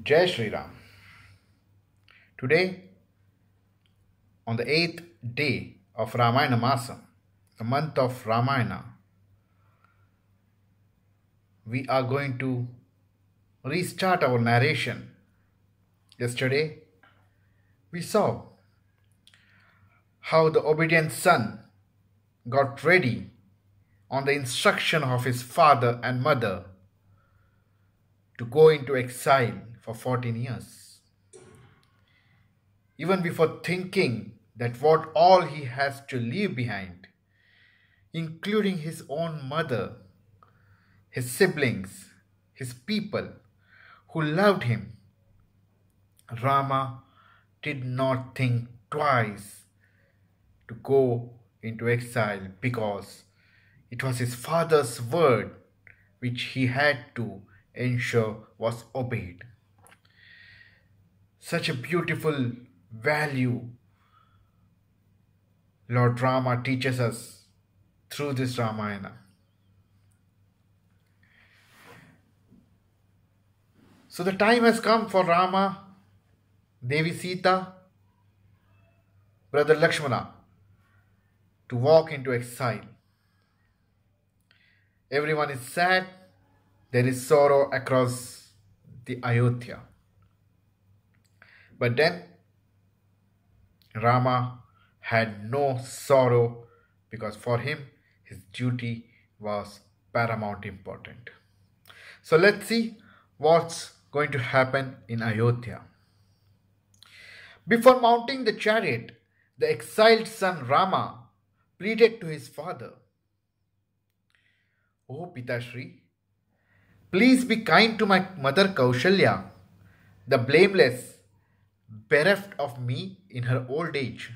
Jai Shri Ram. Today, on the 8th day of Ramayana Masam, the month of Ramayana, we are going to restart our narration. Yesterday, we saw how the obedient son got ready on the instruction of his father and mother to go into exile for 14 years. Even before thinking that what all he has to leave behind, including his own mother, his siblings, his people who loved him, Rama did not think twice to go into exile because it was his father's word which he had to ensure was obeyed. Such a beautiful value Lord Rama teaches us through this Ramayana. So the time has come for Rama, Devi Sita, brother Lakshmana to walk into exile. Everyone is sad. There is sorrow across the Ayodhya. But then Rama had no sorrow because for him his duty was paramount important. So let's see what's going to happen in Ayodhya. Before mounting the chariot, the exiled son Rama pleaded to his father, "O Pitashri, please be kind to my mother Kaushalya, the blameless, bereft of me in her old age.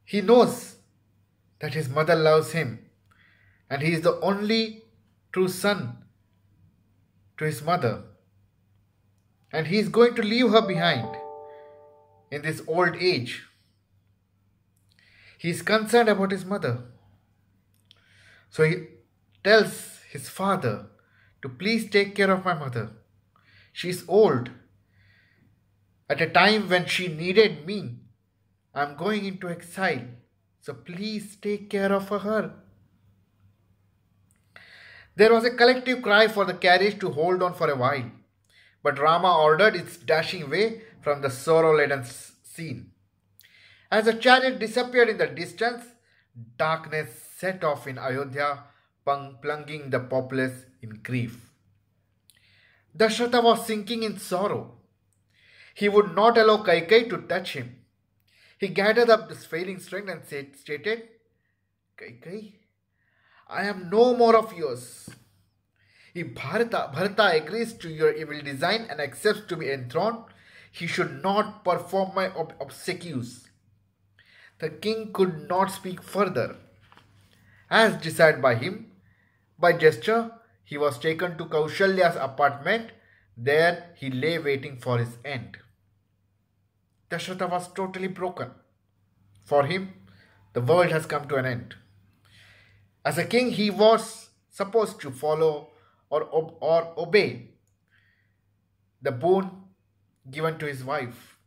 He knows that his mother loves him and he is the only true son to his mother, and he is going to leave her behind in this old age. He is concerned about his mother. So he tells his father to please take care of my mother. She is old. At a time when she needed me, I am going into exile. So please take care of her." There was a collective cry for the carriage to hold on for a while, but Rama ordered its dashing away from the sorrow-laden scene. As the chariot disappeared in the distance, darkness set off in Ayodhya, plunging the populace in grief. Dasharatha was sinking in sorrow. He would not allow Kaikeyi to touch him. He gathered up his failing strength and stated, "Kaikeyi, I am no more of yours. If Bharata agrees to your evil design and accepts to be enthroned, he should not perform my obsequies." The king could not speak further. As decided by him, by gesture, he was taken to Kaushalya's apartment. There he lay waiting for his end. Dasharatha was totally broken. For him, the world has come to an end. As a king, he was supposed to follow or obey the boon given to his wife.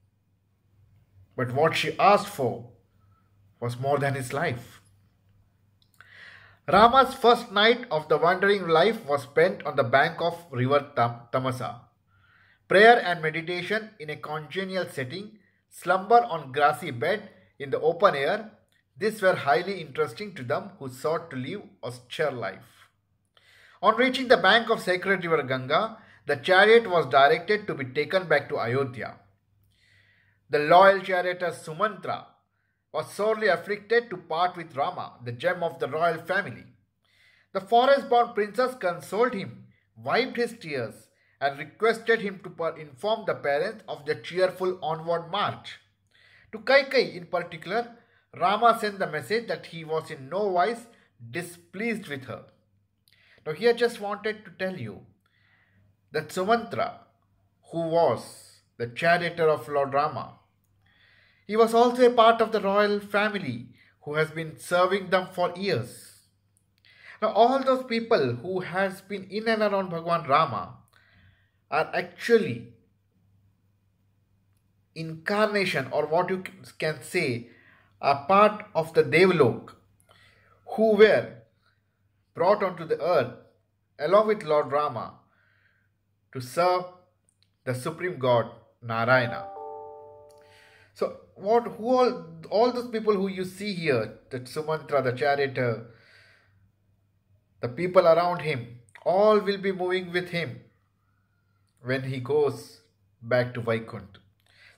But what she asked for was more than his life. Rama's first night of the wandering life was spent on the bank of river Tamasa. Prayer and meditation in a congenial setting, slumber on grassy bed in the open air, these were highly interesting to them who sought to live austere life. On reaching the bank of sacred river Ganga, the chariot was directed to be taken back to Ayodhya. The loyal charioteer Sumantra was sorely afflicted to part with Rama, the gem of the royal family. The forest-bound princess consoled him, wiped his tears, and requested him to inform the parents of the cheerful onward march. To Kaikeyi in particular, Rama sent the message that he was in no wise displeased with her. Now here just wanted to tell you that Sumantra, who was the charioteer of Lord Rama, he was also a part of the royal family who has been serving them for years. Now all those people who has been in and around Bhagwan Rama are actually incarnation, or what you can say, a part of the Devalok, who were brought onto the earth along with Lord Rama to serve the supreme god Narayana. So all those people who you see here, the Sumantra, the charioteer, the people around him, all will be moving with him when he goes back to Vaikuntha.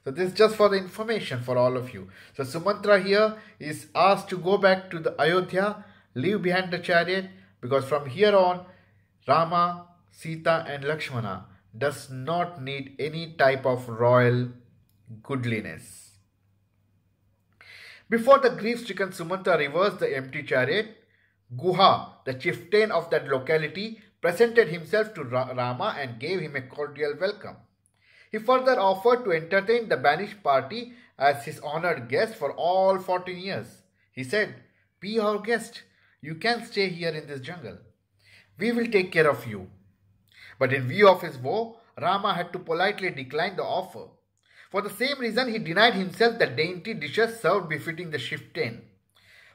So this is just for the information for all of you. So Sumantra here is asked to go back to the Ayodhya, leave behind the chariot, because from here on Rama, Sita and Lakshmana does not need any type of royal goodliness. Before the grief-stricken Sumantra reversed the empty chariot, Guha, the chieftain of that locality, presented himself to Rama and gave him a cordial welcome. He further offered to entertain the banished party as his honored guest for all 14 years. He said, "Be our guest. You can stay here in this jungle. We will take care of you." But in view of his woe, Rama had to politely decline the offer. For the same reason, he denied himself the dainty dishes served befitting the chieftain.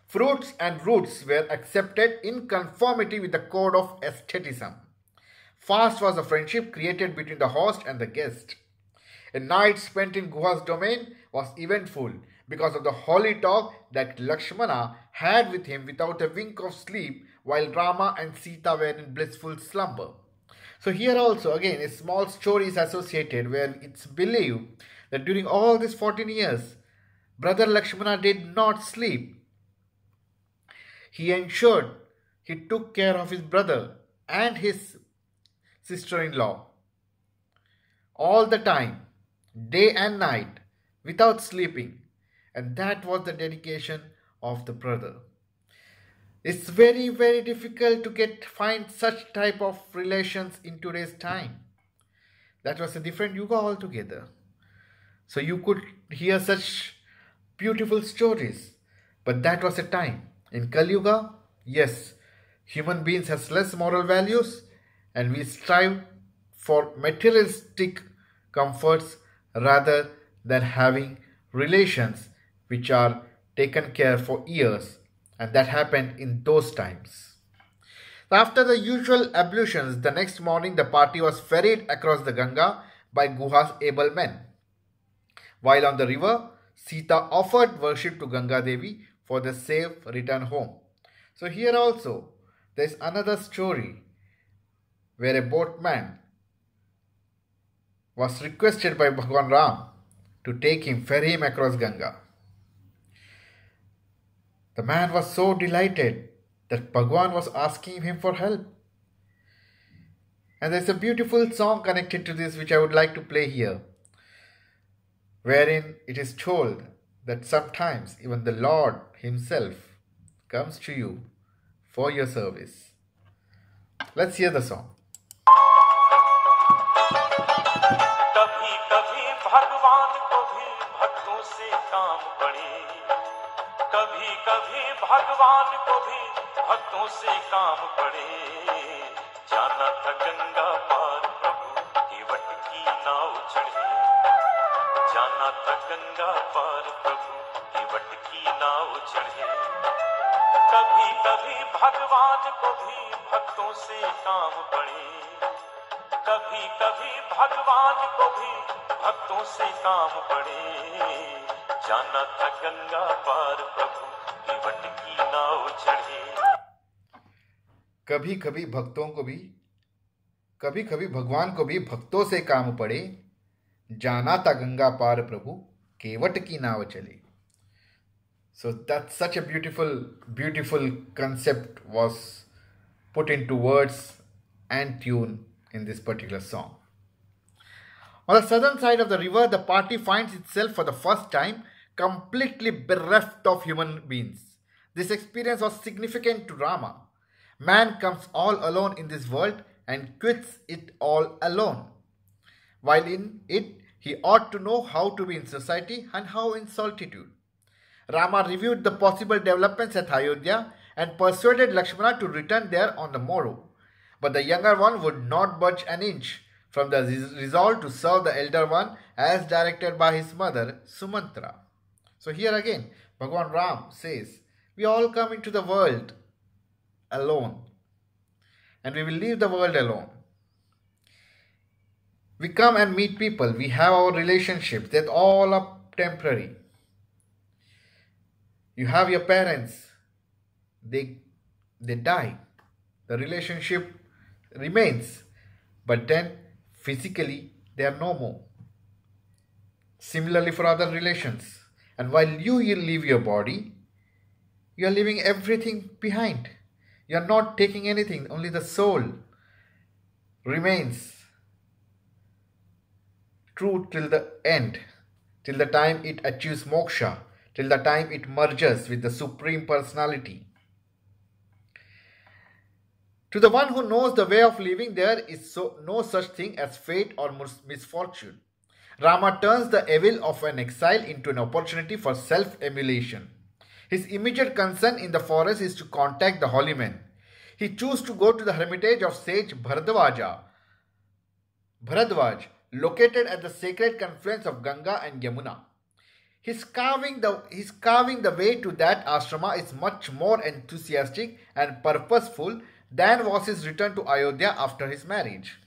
Fruits and roots were accepted in conformity with the code of aestheticism. Fast was a friendship created between the host and the guest. A night spent in Guha's domain was eventful because of the holy talk that Lakshmana had with him without a wink of sleep while Rama and Sita were in blissful slumber. So here also again a small story is associated where it's believed that during all these 14 years, brother Lakshmana did not sleep. He ensured he took care of his brother and his sister-in-law all the time, day and night, without sleeping. And that was the dedication of the brother. It's very, very difficult to find such type of relations in today's time. That was a different yuga altogether. So you could hear such beautiful stories. But that was a time. In Kali Yuga, yes, human beings has less moral values and we strive for materialistic comforts rather than having relations which are taken care for years, and that happened in those times. After the usual ablutions, the next morning the party was ferried across the Ganga by Guha's able men. While on the river, Sita offered worship to Ganga Devi for the safe return home. So here also there is another story where a boatman was requested by Bhagwan Ram to ferry him across Ganga. The man was so delighted that Bhagwan was asking him for help. And there is a beautiful song connected to this which I would like to play here, wherein it is told that sometimes even the Lord himself comes to you for your service. Let's hear the song. कभी कभी भगवान को भी भक्तों से काम पड़े, कभी कभी भगवान को भी भक्तों से काम पड़े। जाना था गंगा पार प्रभु केवट की नाव चढ़े, जाना था गंगा पार प्रभु केवट की नाव चढ़े। कभी कभी भगवान को भी भक्तों से काम पड़े, कभी कभी भगवान को भी भक्तों से काम पड़े। जाना था गंगा पार प्रभु केवट की नाव चढ़े। कभी कभी भगवान को भी भक्तों से काम पड़े, जाना था गंगा पार प्रभु केवट की नाव चले. So that's such a beautiful concept was put into words and tune in this particular song. On the southern side of the river, the party finds itself for the first time completely bereft of human beings. This experience was significant to Rama. Man comes all alone in this world and quits it all alone. While in it, he ought to know how to be in society and how in solitude. Rama reviewed the possible developments at Ayodhya and persuaded Lakshmana to return there on the morrow. But the younger one would not budge an inch from the resolve to serve the elder one as directed by his mother Sumantra. So here again, Bhagwan Ram says, we all come into the world alone and we will leave the world alone. We come and meet people, we have our relationships, that all are temporary. You have your parents, they die. The relationship remains, but then physically they are no more. Similarly for other relations. And while you leave your body, you are leaving everything behind. You are not taking anything, only the soul remains true till the end, till the time it achieves moksha, till the time it merges with the Supreme Personality. To the one who knows the way of living, there is no such thing as fate or misfortune. Rama turns the evil of an exile into an opportunity for self-emulation. His immediate concern in the forest is to contact the holy men. He chooses to go to the hermitage of sage Bharadwaja, located at the sacred confluence of Ganga and Yamuna. His carving the way to that ashrama is much more enthusiastic and purposeful than was his return to Ayodhya after his marriage.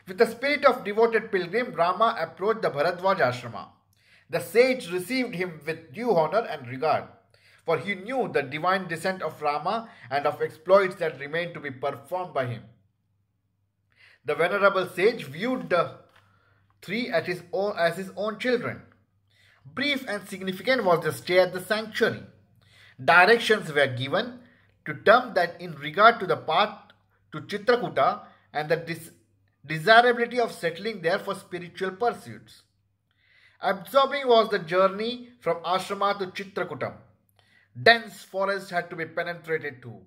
With the spirit of devoted pilgrim, Rama approached the Bharadwaj ashrama. The sage received him with due honor and regard, for he knew the divine descent of Rama and of exploits that remained to be performed by him. The venerable sage viewed the three as his own children. Brief and significant was the stay at the sanctuary. Directions were given to term that in regard to the path to Chitrakuta and the desirability of settling there for spiritual pursuits. Absorbing was the journey from ashrama to Chitrakutam. Dense forest had to be penetrated too.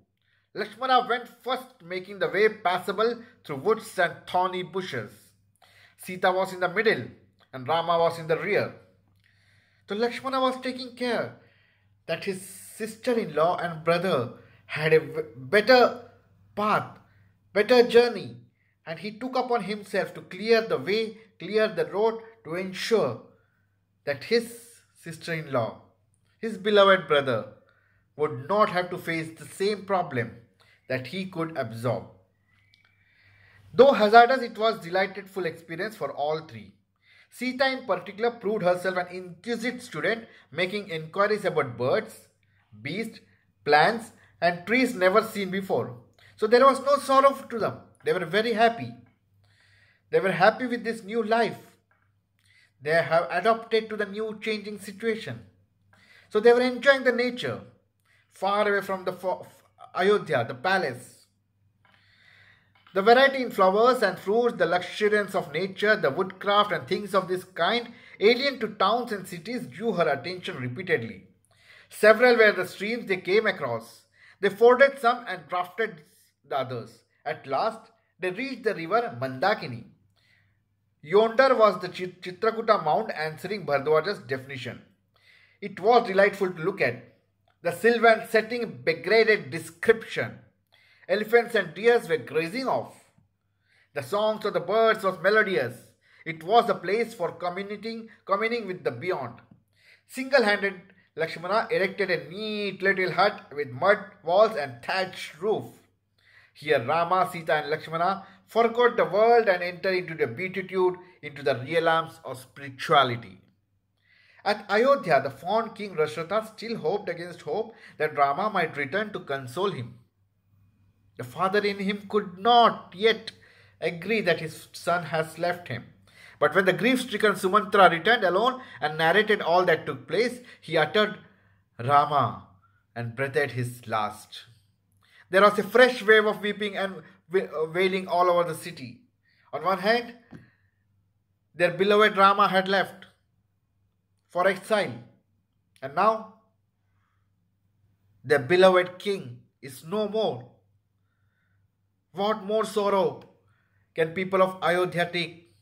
Lakshmana went first, making the way passable through woods and thorny bushes. Sita was in the middle and Rama was in the rear. So Lakshmana was taking care that his sister-in-law and brother had a better path, better journey, and he took upon himself to clear the way, clear the road to ensure that his sister-in-law, his beloved brother, would not have to face the same problem that he could absorb. Though hazardous, it was a delightful experience for all three. Sita in particular proved herself an inquisitive student, making inquiries about birds, beasts, plants, and trees never seen before. So there was no sorrow to them. They were very happy. They were happy with this new life. They have adapted to the new changing situation. So they were enjoying the nature, far away from the Ayodhya, the palace. The variety in flowers and fruits, the luxuriance of nature, the woodcraft and things of this kind, alien to towns and cities, drew her attention repeatedly. Several were the streams they came across. They forded some and drafted the others. At last, they reached the river Mandakini. Yonder was the Chitrakuta mound answering Bharadwaja's definition. It was delightful to look at. The sylvan setting begraded description. Elephants and deers were grazing off. The songs of the birds was melodious. It was a place for communing with the beyond. Single-handed, Lakshmana erected a neat little hut with mud walls and thatched roof. Here Rama, Sita and Lakshmana forgot the world and entered into the beatitude, into the realms of spirituality. At Ayodhya, the fond king Rashrata still hoped against hope that Rama might return to console him. The father in him could not yet agree that his son has left him. But when the grief-stricken Sumantra returned alone and narrated all that took place, he uttered Rama and breathed his last. There was a fresh wave of weeping and wailing all over the city. On one hand, their beloved Rama had left for exile, and now their beloved king is no more. What more sorrow can people of Ayodhya take?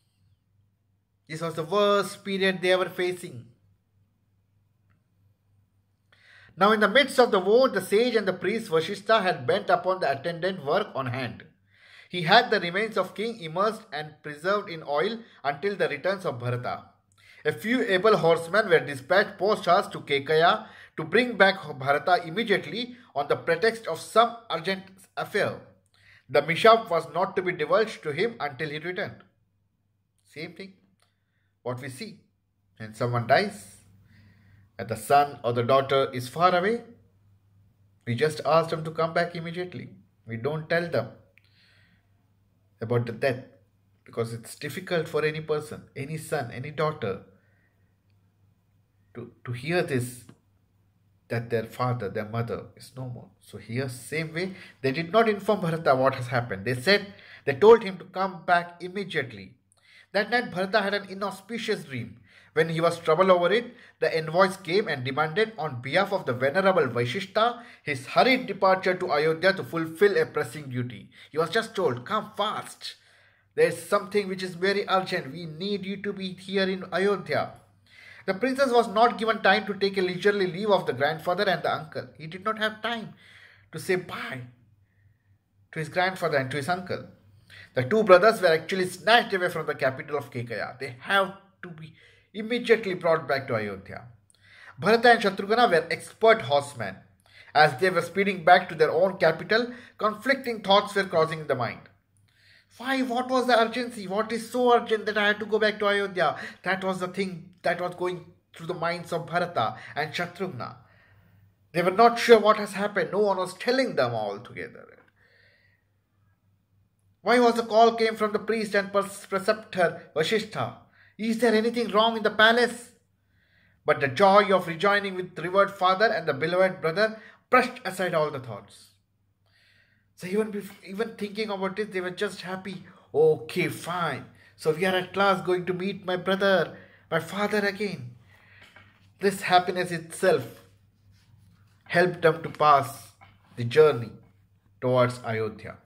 This was the worst period they were facing. Now in the midst of the war, the sage and the priest Vashishta had bent upon the attendant work on hand. He had the remains of king immersed and preserved in oil until the returns of Bharata. A few able horsemen were dispatched post-haste to Kekaya to bring back Bharata immediately on the pretext of some urgent affair. The mishap was not to be divulged to him until he returned. Same thing, what we see. When someone dies, and the son or the daughter is far away, we just ask them to come back immediately. We don't tell them about the death because it's difficult for any person, any son, any daughter to hear this, that their father, their mother is no more. So here, same way, they did not inform Bharata what has happened. They told him to come back immediately. That night, Bharata had an inauspicious dream. When he was troubled over it, the envoys came and demanded on behalf of the venerable Vaishishta his hurried departure to Ayodhya to fulfill a pressing duty. He was just told, come fast. There is something which is very urgent. We need you to be here in Ayodhya. The princess was not given time to take a leisurely leave of the grandfather and the uncle. He did not have time to say bye to his grandfather and to his uncle. The two brothers were actually snatched away from the capital of Kekaya. They have to be immediately brought back to Ayodhya. Bharata and Shatrughna were expert horsemen. As they were speeding back to their own capital, conflicting thoughts were crossing the mind. Why? What was the urgency? What is so urgent that I had to go back to Ayodhya? That was the thing that was going through the minds of Bharata and Shatrughna. They were not sure what has happened. No one was telling them all together. Why was the call came from the priest and preceptor Vasishtha? Is there anything wrong in the palace? But the joy of rejoining with revered father and the beloved brother brushed aside all the thoughts. So even thinking about it, they were just happy. Okay, fine. So we are at last going to meet my brother, my father again. This happiness itself helped them to pass the journey towards Ayodhya.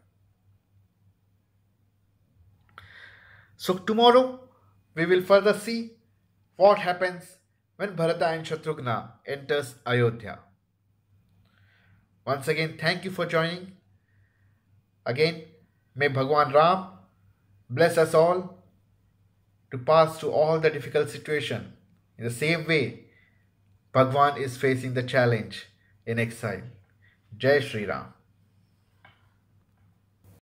So tomorrow we will further see what happens when Bharata and Shatrughna enters Ayodhya. Once again, thank you for joining. Again, may Bhagwan Ram bless us all to pass through all the difficult situation. In the same way, Bhagwan is facing the challenge in exile. Jai Shri Ram.